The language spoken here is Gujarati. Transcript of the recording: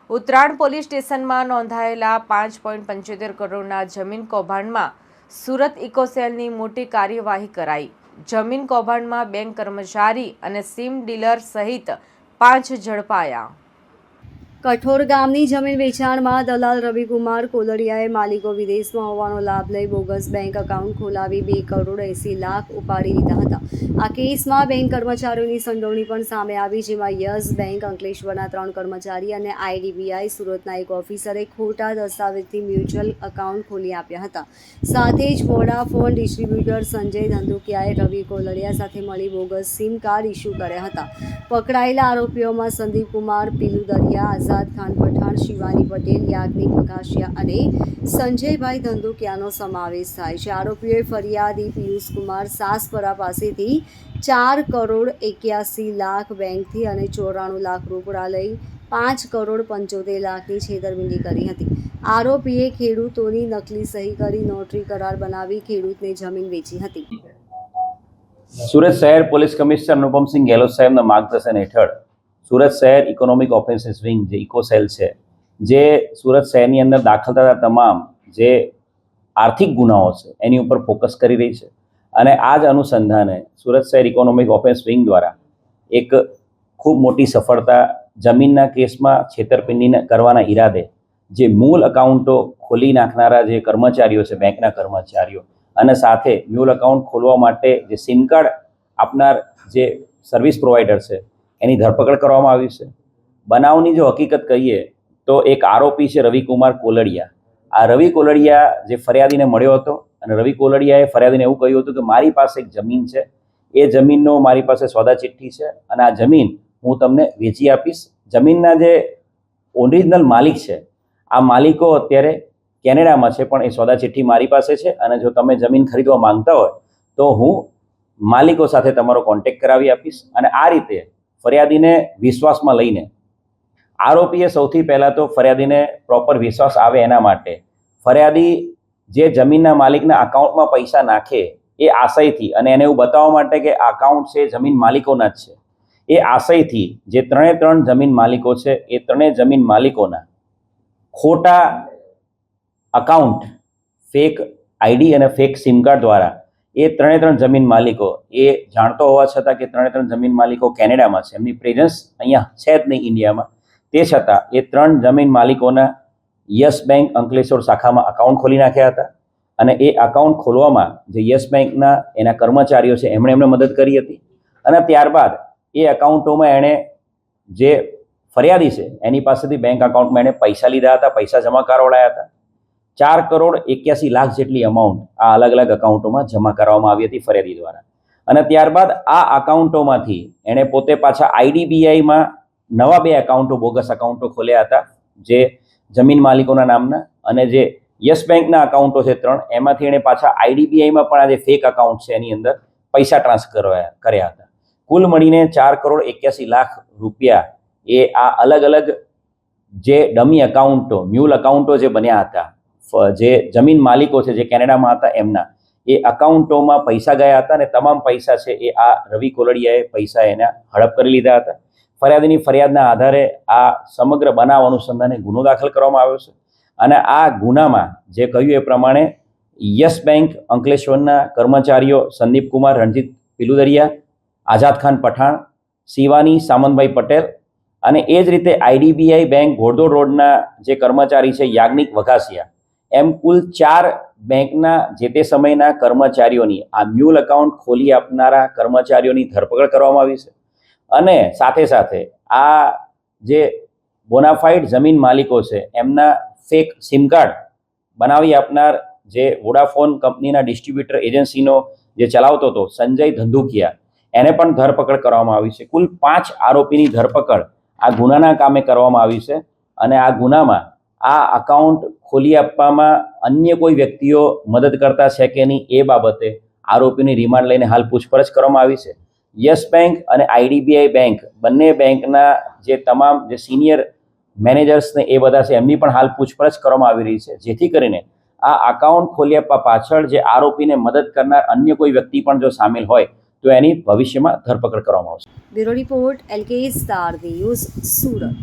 ઉત્તરાયણ પોલીસ સ્ટેશનમાં નોંધાયેલા 5.75 કરોડના જમીન કૌભાંડમાં સુરત ઇકોસેલની મોટી કાર્યવાહી કરાઈ। જમીન કૌભાંડમાં બેંક કર્મચારી અને સિમ ડીલર સહિત 5 ઝડપાયા। કઠોર ગામની જમીન વેચાણમાં દલાલ રવિકુમાર કોલડિયાએ માલિકો વિદેશમાં હોવાનો લાભ લઈ બોગસ બેંક એકાઉન્ટ ખોલાવી 2 કરોડ 80 લાખ ઉપાડી લીધા હતા। આ કેસમાં બેંક કર્મચારીઓની સંડોવણી પણ સામે આવી, જેમાં યસ બેંક અંકલેશ્વરના 3 કર્મચારી અને આઈડીબીઆઈ સુરતના એક ઓફિસરે ખોટા દસ્તાવેજથી મ્યુચ્યુઅલ એકાઉન્ટ ખોલી આપ્યા હતા। સાથે જ વોડાફોન ડિસ્ટ્રીબ્યુટર સંજય ધંધુકિયાએ રવિ કોલડિયા સાથે મળી બોગસ સિમ કાર્ડ ઇસ્યુ કર્યા હતા। પકડાયેલા આરોપીઓમાં સંદીપ કુમાર પિલુદરિયા, આઝાદ ખાન પઠાણ, શિવાની પટેલ, યાજ્ઞિક વઘાસિયા અને સંજયભાઈ ધંધુકિયાનો સમાવેશ થાય છે। આરોપીઓએ ફરિયાદી પિયુષ કુમાર સાસપરા પાસેથી 4 કરોડ 81 લાખ બેંકથી અને 94 લાખ રોકડા લઈ 5 કરોડ 75 લાખની છેતરપિંડી કરી હતી। આરોપીએ ખેડૂતોની નકલી સહી કરી નોટરી કરાર બનાવી ખેડૂતને જમીન વેચી હતી। સુરત શહેર પોલીસ કમિશનર અનુપમસિંહ ગેહલોત સાહેબના માર્ગદર્શન હેઠળ સુરત શહેર ઇકોનોમિક ઓફેન્સીસ વિંગ જે ઇકોસેલ છે, જે સુરત શહેરની અંદર દાખલ થતા તમામ જે આર્થિક ગુનાઓ છે એની ઉપર ફોકસ કરી રહી છે। અને આ જ અનુસંધાને સુરત શહેર ઇકોનોમિક ઓફેન્સ વિંગ દ્વારા એક ખૂબ મોટી સફળતા જમીનના કેસમાં છેતરપિંડી કરવાના ઈરાદે જે મૂળ એકાઉન્ટો ખોલી નાખનારા જે કર્મચારીઓ છે, બેંકના કર્મચારીઓ, અને સાથે મ્યુલ એકાઉન્ટ ખોલવા માટે જે સિમ કાર્ડ આપનાર જે સર્વિસ પ્રોવાઈડર છે એની ધરપકડ કરવામાં આવી છે। બનાવની જો હકીકત કહીએ તો એક આરોપી છે રવિકુમાર કોલડિયા। આ રવિ કોલડિયા જે ફરિયાદીને મળ્યો હતો અને રવિ કોલડિયાએ ફરિયાદીને એવું કહ્યું હતું કે મારી પાસે એક જમીન છે, એ જમીનનો મારી પાસે સોદા ચિઠ્ઠી છે અને આ જમીન હું તમને વેચી આપીશ। જમીનના જે ઓરિજિનલ માલિક છે, આ માલિકો અત્યારે કેનેડામાં છે, પણ એ સોદા ચિઠ્ઠી મારી પાસે છે અને જો તમે જમીન ખરીદવા માંગતા હોય તો હું માલિકો સાથે તમારો કોન્ટેક્ટ કરાવી આપીશ। અને આ રીતે ફરિયાદીને વિશ્વાસમાં લઈને આરોપીએ સૌથી પહેલાં તો ફરિયાદીને પ્રોપર વિશ્વાસ આવે એના માટે ફરિયાદી જે જમીનના માલિકના અકાઉન્ટમાં પૈસા નાખે એ આશયથી, અને એને એવું બતાવવા માટે કે આ અકાઉન્ટ છે જમીન માલિકોના જ છે, એ આશયથી જે 3 જમીન માલિકો છે એ 3 જમીન માલિકોના ખોટા અકાઉન્ટ, ફેક આઈડી અને ફેક સિમ કાર્ડ દ્વારા એ 3 જમીન માલિકો એ જાણતો હોવા છતાં કે 3 જમીન માલિકો કેનેડામાં છે, એમની પ્રેઝન્સ અહીંયા છે જ નહીં ઇન્ડિયામાં, તે છતાં એ 3 જમીન માલિકોના યસ બેંક અંકલેશ્વર શાખામાં અકાઉન્ટ ખોલી નાખ્યા હતા। અને એ અકાઉન્ટ ખોલવામાં જે યસ બેંકના એના કર્મચારીઓ છે એમણે મદદ કરી હતી। અને ત્યારબાદ એ અકાઉન્ટોમાં એણે જે ફરિયાદી છે એની પાસેથી બેંક અકાઉન્ટમાં એણે પૈસા લીધા હતા, પૈસા જમા કરાવડાયા હતા। 4 કરોડ 81 લાખ જેટલી અમાઉન્ટ આ અલગ અલગ અકાઉન્ટોમાં જમા કરવામાં આવી હતી ફરિયાદી દ્વારા। અને ત્યારબાદ આ અકાઉન્ટોમાંથી એણે પોતે પાછા આઈડીબીઆઈમાં નવા 2 એકાઉન્ટો, બોગસ એકાઉન્ટો ખોલ્યા હતા જે જમીન માલિકોના નામના, અને જે યસ બેંકના અકાઉન્ટો છે 3, એમાંથી એણે પાછા આઈડીબીઆઈમાં પણ આ જે ફેક અકાઉન્ટ છે એની અંદર પૈસા ટ્રાન્સફર કર્યા હતા। કુલ મળીને 4 કરોડ 81 લાખ રૂપિયા એ આ અલગ અલગ જે ડમી એકાઉન્ટો, મ્યુલ એકાઉન્ટો જે બન્યા હતા, જે જમીન માલિકો છે જે કેનેડામાં હતા એમના એ અકાઉન્ટોમાં પૈસા ગયા હતા અને તમામ પૈસા છે એ આ રવિ કોલડિયાએ પૈસા એના હડપ કરી લીધા હતા। ફરિયાદીની ફરિયાદના આધારે આ સમગ્ર બનાવ અનુસંધાને ગુનો દાખલ કરવામાં આવ્યો છે। અને આ ગુનામાં જે કહ્યું એ પ્રમાણે યસ બેંક અંકલેશ્વરના કર્મચારીઓ સંદીપ કુમાર, રણજીત પિલુદરિયા, આઝાદ ખાન પઠાણ, શિવાની સામંતભાઈ પટેલ, અને એ જ રીતે આઈડીબીઆઈ બેંક ઘોડદોડ રોડના જે કર્મચારી છે યાજ્ઞિક વઘાસિયા, એમ કુલ 4 બેંકના જે તે સમયના કર્મચારીઓની આ મ્યુલ એકાઉન્ટ ખોલી આપનારા કર્મચારીઓની ધરપકડ કરવામાં આવી છે। અને સાથે સાથે આ જે બોનાફાઇડ જમીન માલિકો છે એમના ફેક સિમ કાર્ડ બનાવી આપનાર જે વોડાફોન કંપનીના ડિસ્ટ્રીબ્યુટર એજન્સીનો જે ચલાવતો હતો સંજય ધંધુકિયા, એને પણ ધરપકડ કરવામાં આવી છે। કુલ 5 આરોપીની ધરપકડ આ ગુનાના કામે કરવામાં આવી છે। અને આ ગુનામાં આ અકાઉન્ટ ખોલી આપવામાં અન્ય કોઈ વ્યક્તિઓ મદદ કરતા છે કે નહીં એ બાબતે આરોપીની રિમાન્ડ લઈને હાલ પૂછપરછ કરવામાં આવી છે। યસ બેંક અને આઈડીબીઆઈ બેંક બંને બેંકના જે તમામ જે સિનિયર મેનેજર્સને એ બધા છે એમની પણ હાલ પૂછપરછ કરવામાં આવી રહી છે, જેથી કરીને આ અકાઉન્ટ ખોલી આપવા પાછળ જે આરોપીને મદદ કરનાર અન્ય કોઈ વ્યક્તિ પણ જો સામેલ હોય તો એની ભવિષ્યમાં ધરપકડ કરવામાં આવશે। Bureau report LK star news, Surat.